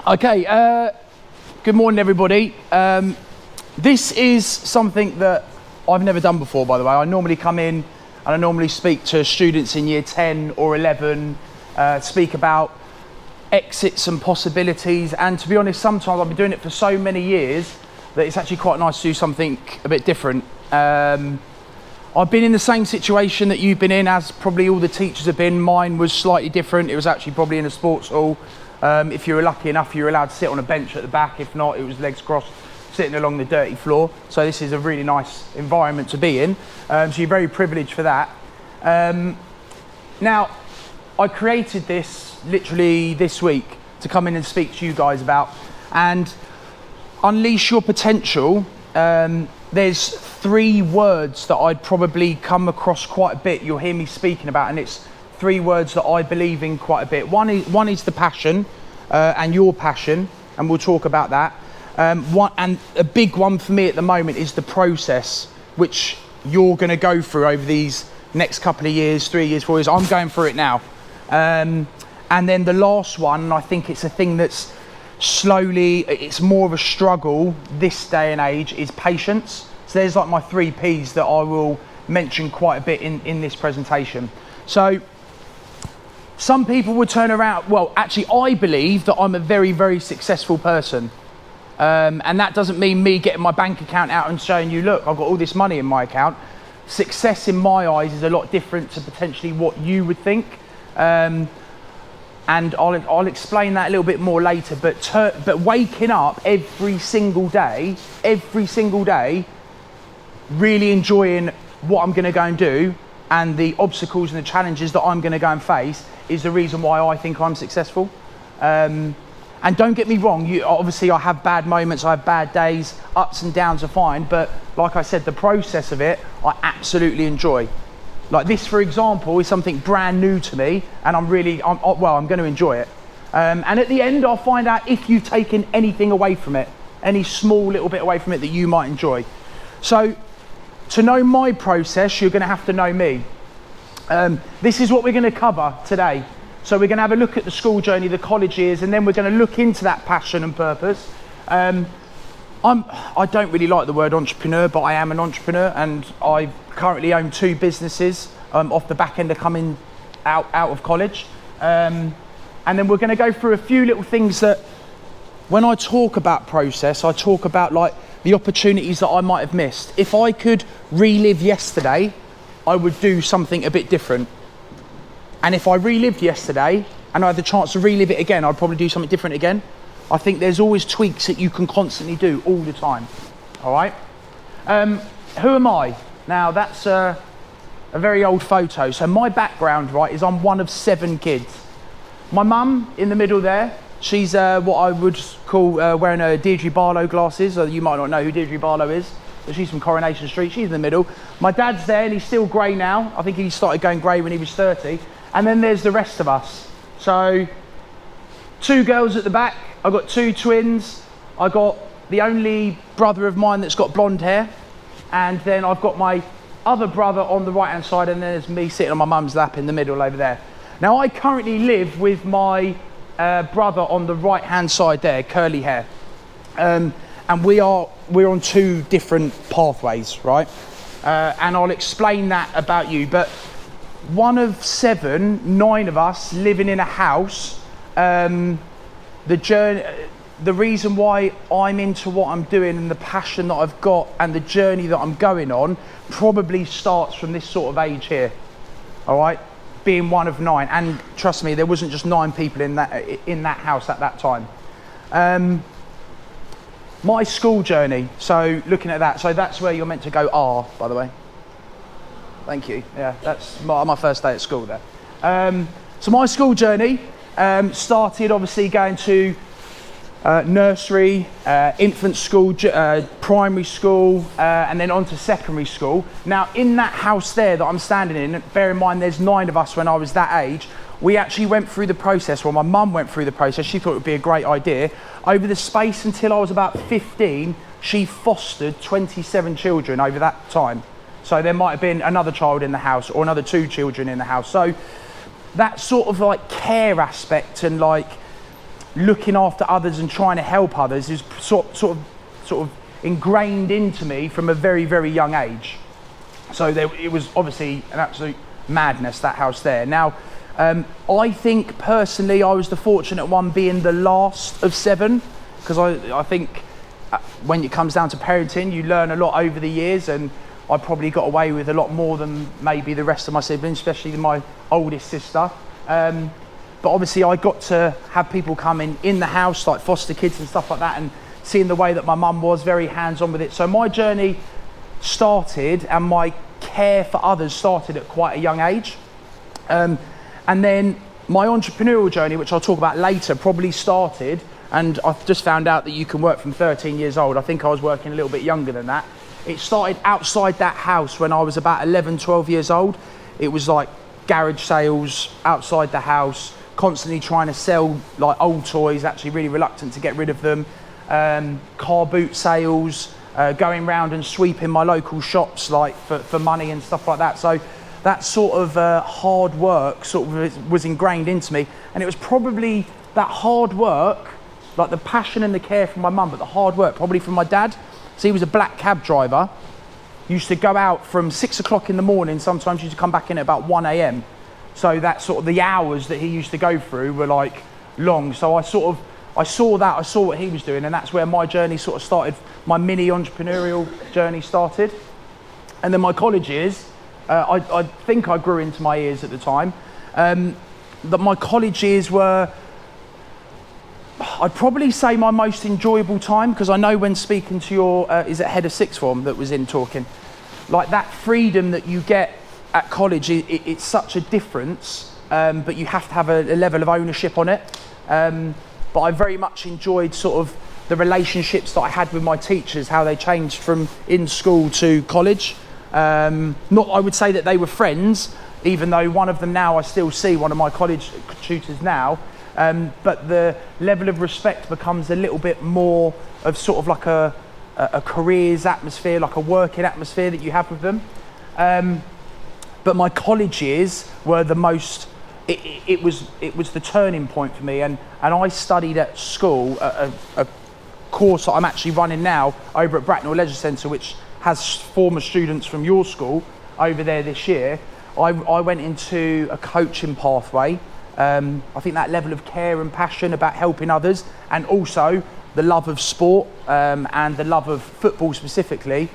Okay, good morning everybody. This is something that I've never done before, by the way. I normally come in and I normally speak to students in year 10 or 11, speak about exits and possibilities, and to be honest, sometimes I've been doing it for so many years that it's actually quite nice to do something a bit different. I've been in the same situation that you've been in, as probably all the teachers have been. Mine was slightly different. It was actually probably in a sports hall. If you were lucky enough, you were allowed to sit on a bench at the back. If not, it was legs crossed, sitting along the dirty floor. So this is a really nice environment to be in. So you're very privileged for that. Now, I created this literally this week to come in and speak to you guys about and unleash your potential. There's 3 words that I'd probably come across quite a bit. You'll hear me speaking about, and it's 3 words that I believe in quite a bit. One is the passion, and your passion, and we'll talk about that. And a big one for me at the moment is the process, which you're going to go through over these next couple of years, 3 years, 4 years. I'm going through it now. And then the last one, and I think it's a thing that's slowly, it's more of a struggle this day and age, is patience. So there's like my 3 Ps that I will mention quite a bit in this presentation. So some people would turn around, well, actually I believe that I'm a very, very successful person. And that doesn't mean me getting my bank account out and showing you, look, I've got all this money in my account. Success in my eyes is a lot different to potentially what you would think. And I'll explain that a little bit more later, but waking up every single day, really enjoying what I'm gonna go and do and the obstacles and the challenges that I'm gonna go and face is the reason why I think I'm successful. And don't get me wrong, obviously I have bad moments, I have bad days, ups and downs are fine, but like I said, the process of it, I absolutely enjoy. Like this, for example, is something brand new to me, and I'm going to enjoy it. And at the end, I'll find out if you've taken anything away from it, any small little bit away from it that you might enjoy. So, to know my process, you're going to have to know me. This is what we're going to cover today. So we're going to have a look at the school journey, the college years, and then we're going to look into that passion and purpose. I don't really like the word entrepreneur, but I am an entrepreneur, and I currently own 2 businesses off the back end of coming out of college. And then we're going to go through a few little things that, when I talk about process, I talk about like the opportunities that I might have missed. If I could relive yesterday, I would do something a bit different. And if I relived yesterday and I had the chance to relive it again, I'd probably do something different again. I think there's always tweaks that you can constantly do all the time. All right. Who am I? Now that's a very old photo. So my background, right, is I'm one of 7 kids. My mum in the middle there, she's what I would call wearing her Deirdre Barlow glasses. You might not know who Deirdre Barlow is, but she's from Coronation Street. She's in the middle. My dad's there, and he's still grey now. I think he started going grey when he was 30. And then there's the rest of us. So 2 girls at the back. I've got 2 twins. I got the only brother of mine that's got blonde hair. And then I've got my other brother on the right hand side, and then there's me sitting on my mum's lap in the middle over there. Now I currently live with my brother on the right hand side there, curly hair. And we're on 2 different pathways, right? And I'll explain that about you. But one of 7, 9 of us living in a house. The reason why I'm into what I'm doing and the passion that I've got and the journey that I'm going on probably starts from this sort of age here. All right, being one of 9, and trust me, there wasn't just 9 people in that house at that time. My school journey. So looking at that, so that's where you're meant to go. By the way. Thank you. Yeah, that's my first day at school there. So my school journey started obviously going to nursery, infant school, primary school, and then on to secondary school. Now in that house there that I'm standing in, bear in mind there's 9 of us when I was that age, we actually went through the process, well my mum went through the process, she thought it would be a great idea. Over the space until I was about 15, she fostered 27 children over that time. So there might have been another child in the house or another 2 children in the house. So that sort of like care aspect and like looking after others and trying to help others is sort of ingrained into me from a very, very young age. So it was obviously an absolute madness, that house there. Now, I think personally I was the fortunate one being the last of 7, because I think when it comes down to parenting, you learn a lot over the years, and I probably got away with a lot more than maybe the rest of my siblings, especially my oldest sister. But obviously I got to have people come in the house, like foster kids and stuff like that, and seeing the way that my mum was very hands-on with it. So my journey started, and my care for others started at quite a young age. And then my entrepreneurial journey, which I'll talk about later, probably started, and I've just found out that you can work from 13 years old. I think I was working a little bit younger than that. It started outside that house when I was about 11, 12 years old. It was like garage sales outside the house, constantly trying to sell like old toys, actually really reluctant to get rid of them. Car boot sales, going round and sweeping my local shops like for money and stuff like that. So that sort of hard work sort of was ingrained into me, and it was probably that hard work, like the passion and the care from my mum, but the hard work probably from my dad. So he was a black cab driver, used to go out from 6 o'clock in the morning, sometimes used to come back in at about 1 a.m. So that sort of the hours that he used to go through were like long. So I saw what he was doing, and that's where my journey sort of started, my mini entrepreneurial journey started. And then my college years, I think I grew into my ears at the time. That my college years were, I'd probably say, my most enjoyable time, because I know when speaking to your, is it head of sixth form that was in talking, like that freedom that you get at college, it's such a difference, but you have to have a level of ownership on it. But I very much enjoyed sort of the relationships that I had with my teachers, how they changed from in school to college. Not, I would say that they were friends, even though one of them now I still see, one of my college tutors now, but the level of respect becomes a little bit more of sort of like a careers atmosphere, like a working atmosphere that you have with them. But my college years were the most, it was the turning point for me, and I studied at school a course that I'm actually running now over at Bracknell Leisure Centre, which has former students from your school over there this year. I went into a coaching pathway. I think that level of care and passion about helping others, and also the love of sport and the love of football specifically.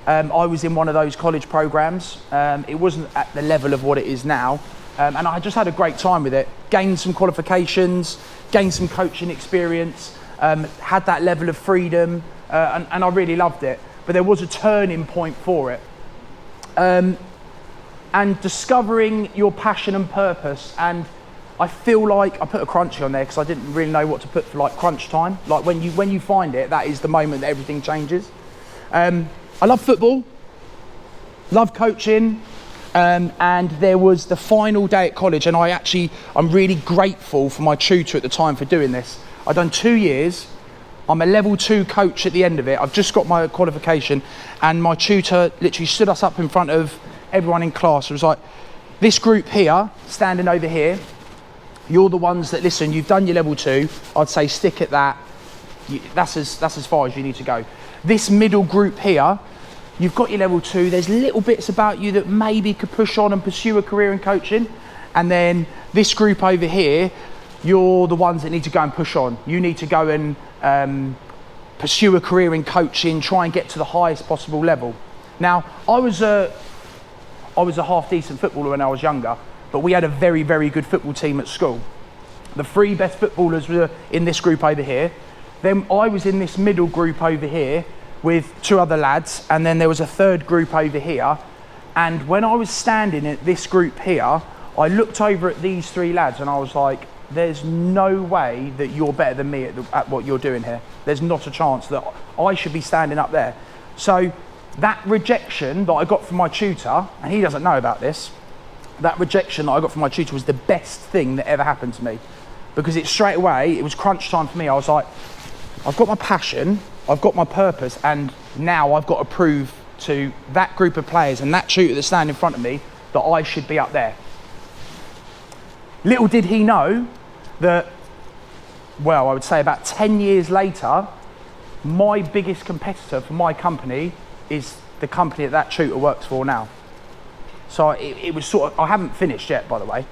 I was in one of those college programs. It wasn't at the level of what it is now, and I just had a great time with it. Gained some qualifications, gained some coaching experience, had that level of freedom, and I really loved it. But there was a turning point for it. And discovering your passion and purpose, and I feel like I put a crunchy on there because I didn't really know what to put for like crunch time. Like when you find it, that is the moment that everything changes. I love football, love coaching, and there was the final day at college, and I'm really grateful for my tutor at the time for doing this. I'd done 2 years. I'm a level 2 coach at the end of it. I've just got my qualification, and my tutor literally stood us up in front of everyone in class. It was like, this group here, standing over here, you're the ones that, listen, you've done your level 2. I'd say stick at that. That's as far as you need to go. This middle group here, you've got your level 2. There's little bits about you that maybe could push on and pursue a career in coaching. And then this group over here, you're the ones that need to go and push on. You need to go and pursue a career in coaching, try and get to the highest possible level. Now, I was a half decent footballer when I was younger, but we had a very, very good football team at school. The 3 best footballers were in this group over here. Then I was in this middle group over here with 2 other lads, and then there was a 3rd group over here. And when I was standing at this group here, I looked over at these 3 lads and I was like, there's no way that you're better than me at what you're doing here. There's not a chance that I should be standing up there. So that rejection that I got from my tutor, and he doesn't know about this, that rejection that I got from my tutor was the best thing that ever happened to me, because it straight away, it was crunch time for me. I was like, I've got my passion, I've got my purpose, and now I've got to prove to that group of players and that tutor that's standing in front of me that I should be up there. Little did he know that well, I would say about 10 years later, my biggest competitor for my company is the company that tutor works for now. So it was sort of, I haven't finished yet, by the way.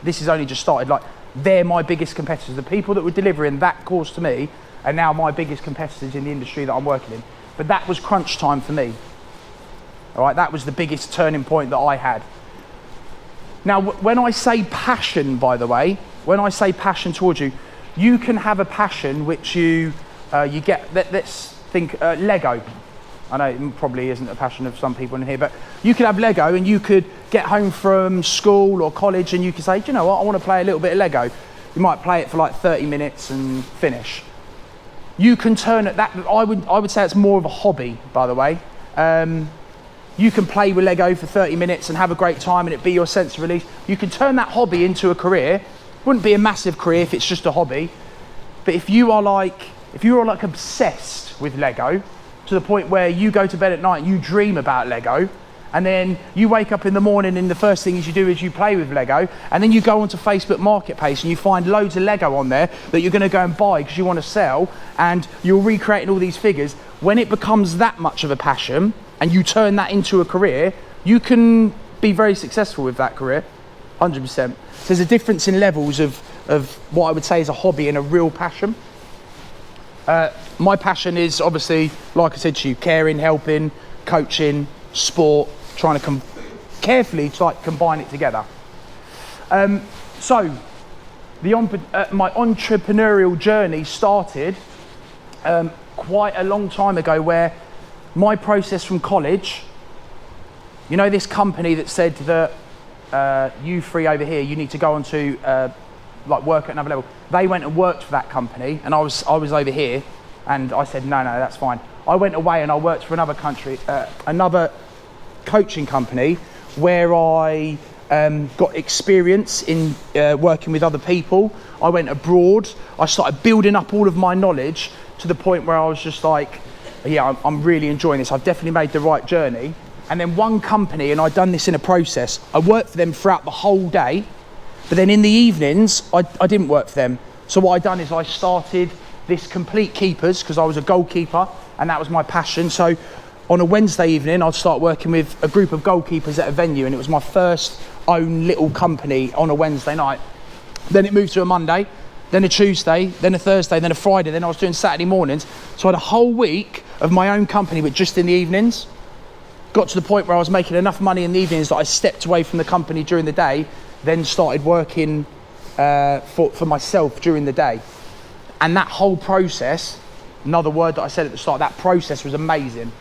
This has only just started. Like, they're my biggest competitors. The people that were delivering that course to me are now my biggest competitors in the industry that I'm working in. But that was crunch time for me. All right, that was the biggest turning point that I had. Now, when I say passion, by the way, when I say passion towards you, you can have a passion which you get, let's think Lego. I know it probably isn't a passion of some people in here, but you could have Lego and you could get home from school or college and you could say, do you know what, I want to play a little bit of Lego. You might play it for like 30 minutes and finish. You can turn it, that, I would say it's more of a hobby, by the way. You can play with Lego for 30 minutes and have a great time and it be your sense of release. You can turn that hobby into a career. Wouldn't be a massive career if it's just a hobby. But if you are like obsessed with Lego, to the point where you go to bed at night and you dream about Lego, and then you wake up in the morning and the first thing you do is you play with Lego, and then you go onto Facebook Marketplace and you find loads of Lego on there that you're going to go and buy because you want to sell, and you're recreating all these figures. When it becomes that much of a passion and you turn that into a career, you can be very successful with that career, 100%. So there's a difference in levels of what I would say is a hobby and a real passion. My passion is obviously, like I said to you, caring, helping, coaching, sport, trying to carefully combine it together. So my entrepreneurial journey started quite a long time ago, where my process from college, you know, this company that said that you three over here, you need to go on to work at another level. They went and worked for that company, and I was over here, and I said no, that's fine. I went away and I worked for another coaching company, where I got experience in working with other people. I went abroad. I started building up all of my knowledge to the point where I was just like, yeah, I'm really enjoying this. I've definitely made the right journey. And then one company, and I'd done this in a process, I worked for them throughout the whole day, but then in the evenings, I didn't work for them. So what I'd done is I started this Complete Keepers, because I was a goalkeeper and that was my passion. So on a Wednesday evening, I'd start working with a group of goalkeepers at a venue, and it was my first own little company on a Wednesday night. Then it moved to a Monday, then a Tuesday, then a Thursday, then a Friday, then I was doing Saturday mornings. So I had a whole week of my own company, but just in the evenings. Got to the point where I was making enough money in the evenings that I stepped away from the company during the day, then started working for myself during the day. And that whole process, another word that I said at the start, that process was amazing.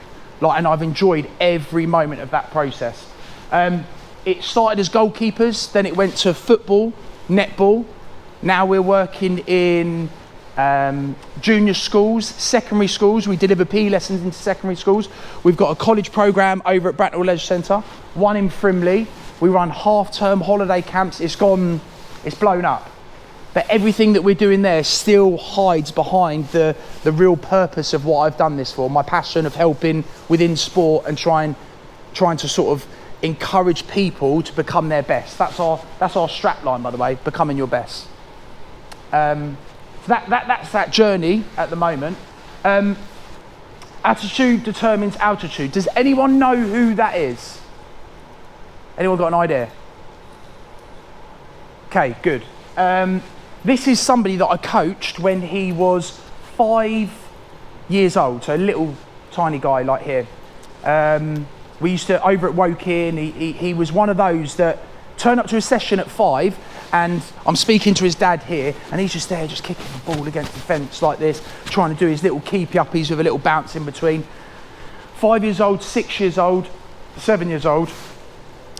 And I've enjoyed every moment of that process. It started as goalkeepers, then it went to football, netball. Now we're working in junior schools, secondary schools. We deliver PE lessons into secondary schools. We've got a college programme over at Bracknell Leisure Centre, one in Frimley. We run half-term holiday camps. It's blown up. But everything that we're doing there still hides behind the real purpose of what I've done this for, my passion of helping within sport and trying to sort of encourage people to become their best. That's our strapline, by the way, becoming your best. So that's that journey at the moment. Attitude determines altitude. Does anyone know who that is? Anyone got an idea? Okay, good. This is somebody that I coached when he was 5 years old, so a little tiny guy like here. We used to, over at Woking, he was one of those that turned up to a session at 5, and I'm speaking to his dad here, and he's just there, just kicking the ball against the fence like this, trying to do his little keepy-uppies with a little bounce in between. 5 years old, 6 years old, 7 years old.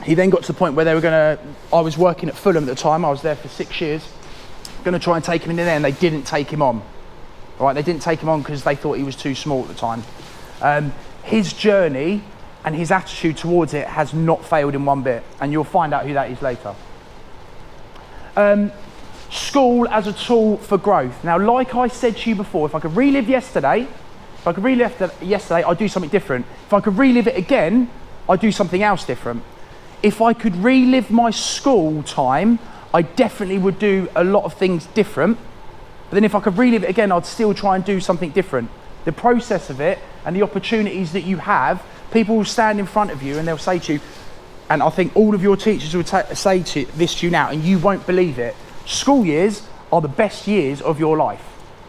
He then got to the point where I was working at Fulham at the time, I was there for 6 years, going to try and take him in there, and they didn't take him on. All right, they didn't take him on because they thought he was too small at the time. His journey and his attitude towards it has not failed in one bit, and you'll find out who that is later. School as a tool for growth. Now, like I said to you before, if I could relive yesterday, I'd do something different. If I could relive it again, I'd do something else different. If I could relive my school time, I definitely would do a lot of things different. But then if I could relive it again, I'd still try and do something different. The process of it and the opportunities that you have, people will stand in front of you and they'll say to you, and I think all of your teachers will say this to you now, and you won't believe it. School years are the best years of your life.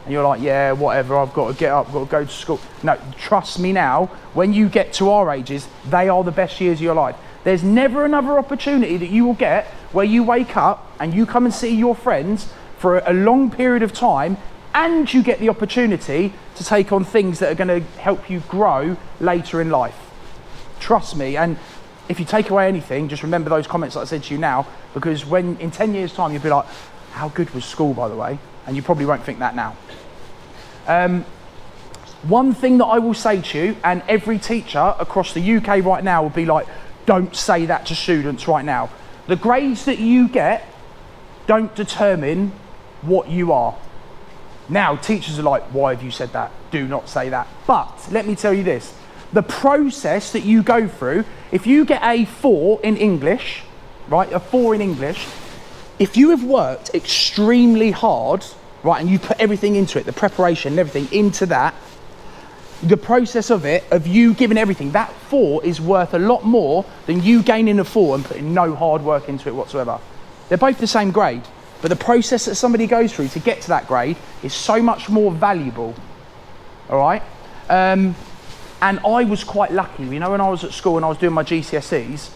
And you're like, yeah, whatever, I've got to get up, I've got to go to school. No, trust me now, when you get to our ages, they are the best years of your life. There's never another opportunity that you will get where you wake up and you come and see your friends for a long period of time, and you get the opportunity to take on things that are going to help you grow later in life. Trust me, and if you take away anything, just remember those comments that I said to you now, because when in 10 years' time, you'll be like, how good was school, by the way? And you probably won't think that now. One thing that I will say to you, and every teacher across the UK right now will be like, don't say that to students right now. The grades that you get don't determine what you are. Now, teachers are like, why have you said that? Do not say that. But let me tell you this, the process that you go through, if you get a 4 in English, right, a 4 in English, if you have worked extremely hard, right, and you put everything into it, the preparation and everything into that, the process of it, of you giving everything, that 4 is worth a lot more than you gaining a 4 and putting no hard work into it whatsoever. They're both the same grade, but the process that somebody goes through to get to that grade is so much more valuable, all right? And I was quite lucky, you know, when I was at school and I was doing my GCSEs,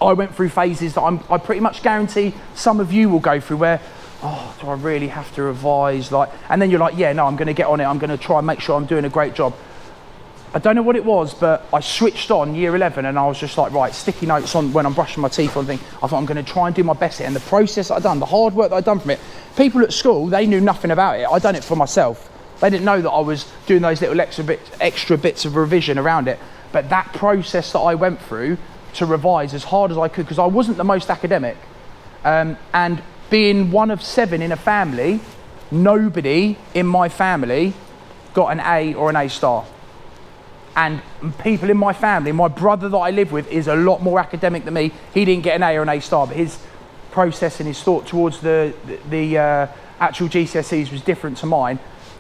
I went through phases that I pretty much guarantee some of you will go through where, oh, do I really have to revise? Like, and then you're like, yeah, no, I'm going to get on it. I'm going to try and make sure I'm doing a great job. I don't know what it was, but I switched on year 11 and I was just like, right, sticky notes on when I'm brushing my teeth on thing. I thought I'm going to try and do my best at it. And the process that I've done, the hard work that I've done from it, people at school, they knew nothing about it. I'd done it for myself. They didn't know that I was doing those little extra bits of revision around it. But that process that I went through to revise as hard as I could, because I wasn't the most academic. And being one of 7 in a family, nobody in my family got an A or an A star. And people in my family, my brother that I live with is a lot more academic than me. He didn't get an A or an A star, but his process and his thought towards the actual GCSEs was different to mine.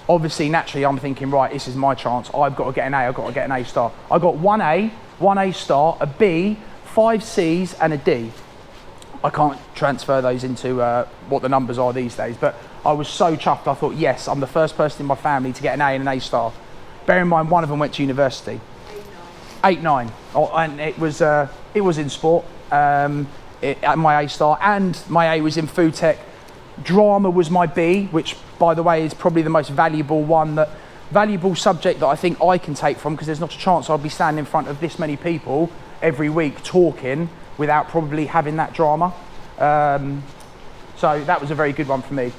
Obviously, naturally, I'm thinking, right, this is my chance. I've got to get an A, I've got to get an A star. I got 1 A, 1 A star, a B, 5 C's and a D. I can't transfer those into what the numbers are these days, but I was so chuffed. I thought, yes, I'm the first person in my family to get an A and an A star. Bear in mind, one of them went to university. 8-9. Oh, and it was in sport, my A star, and my A was in food tech. Drama was my B, which, by the way, is probably the most valuable subject that I think I can take from, because there's not a chance I'll be standing in front of this many people every week talking without probably having that drama. So that was a very good one for me.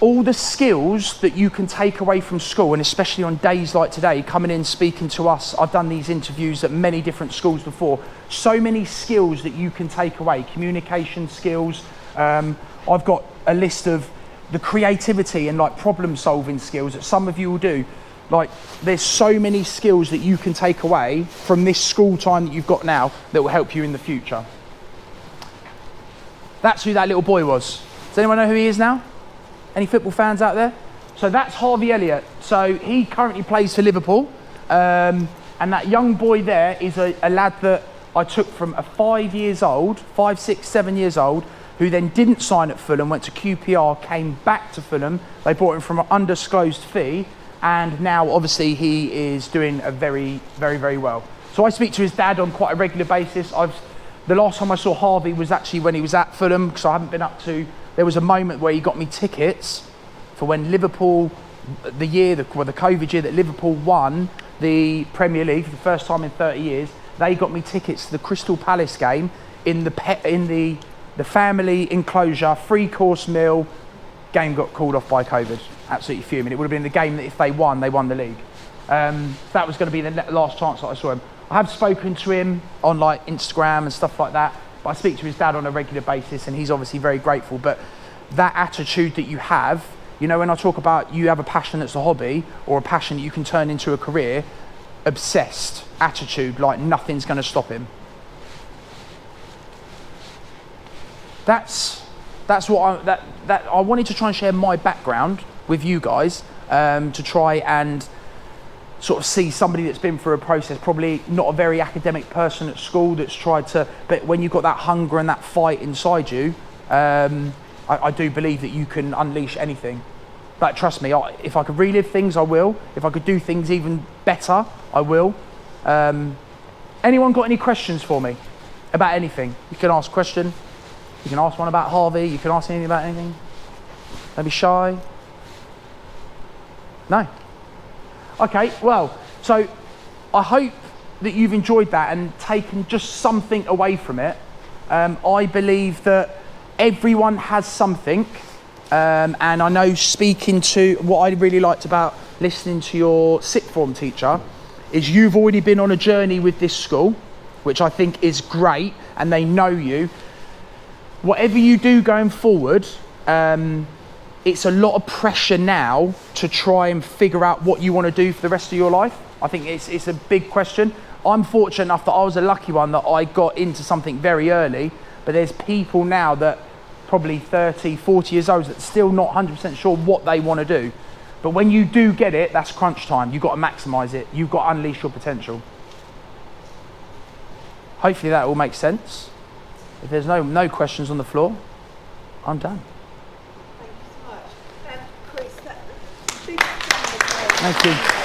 All the skills that you can take away from school, and especially on days like today, coming in, speaking to us, I've done these interviews at many different schools before, so many skills that you can take away, communication skills. I've got a list of the creativity and like problem solving skills that some of you will do. Like, there's so many skills that you can take away from this school time that you've got now that will help you in the future. That's who that little boy was. Does anyone know who he is now? Any football fans out there? So that's Harvey Elliott. So he currently plays for Liverpool. And that young boy there is a lad that I took from a 5 years old, 5, 6, 7 years old, who then didn't sign at Fulham, went to QPR, came back to Fulham. They bought him from an undisclosed fee. And now obviously he is doing a very, very, very well. So I speak to his dad on quite a regular basis. The last time I saw Harvey was actually when he was at Fulham, because I haven't been up to. There was a moment where he got me tickets for when Liverpool, the COVID year that Liverpool won the Premier League for the first time in 30 years. They got me tickets to the Crystal Palace game in the family enclosure, 3-course meal. Game got called off by COVID. Absolutely fuming. It would have been the game that if they won the league. That was going to be the last chance that I saw him. I have spoken to him on like Instagram and stuff like that, but I speak to his dad on a regular basis and he's obviously very grateful. But that attitude that you have, you know, when I talk about you have a passion that's a hobby or a passion that you can turn into a career, obsessed attitude, like nothing's going to stop him. That's That's what that I wanted to try and share my background with you guys, to try and sort of see somebody that's been through a process, probably not a very academic person at school that's tried to, but when you've got that hunger and that fight inside you, I do believe that you can unleash anything. But trust me, if I could relive things, I will. If I could do things even better, I will. Anyone got any questions for me about anything? You can ask a question. You can ask one about Harvey. You can ask anything about anything. Don't be shy. No. Okay, well, so I hope that you've enjoyed that and taken just something away from it. I believe that everyone has something, and I know speaking to, what I really liked about listening to your sixth form teacher is you've already been on a journey with this school, which I think is great, and they know you. Whatever you do going forward, it's a lot of pressure now to try and figure out what you want to do for the rest of your life. I think it's a big question. I'm fortunate enough that I was a lucky one that I got into something very early, but there's people now that probably 30, 40 years old that still not 100% sure what they want to do. But when you do get it, that's crunch time. You've got to maximise it. You've got to unleash your potential. Hopefully that all makes sense. If there's no questions on the floor, I'm done. Thank you so much. Kris, big thank you. Thank you.